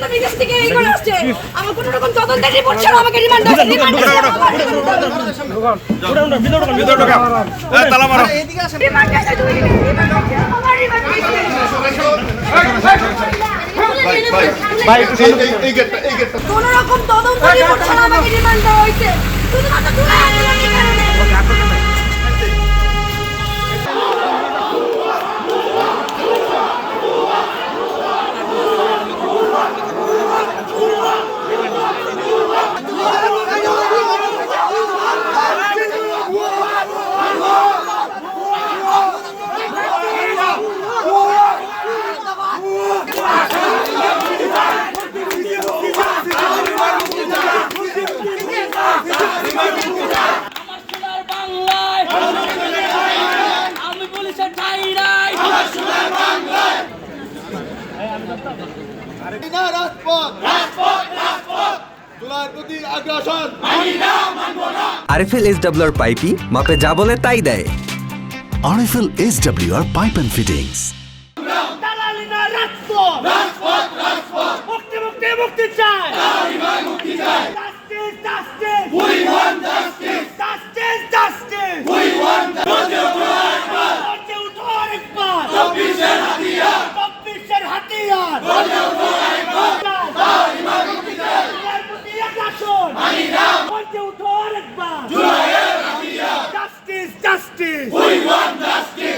জন্য বিদেশ থেকে এইগুলো আসছে। আমার কোনো রকম তদন্তের রিপোর্ট ছাড়া আমাকে রিমান্ড দাও। ভিতরে ঢোকা তালা মারো কোনো রকম তদন্তের রিপোর্ট ছাড়া আমাকে রিমান্ড দেওয়া হয়েছে শুধুমাত্র জুলাই আন্দোলনের কারণে। আরএফএল এসডব্লিউআর পাইপই মাপে যা বলে তাই দেয়। RFL SWR pipe and fittings. মুক্তি চাই।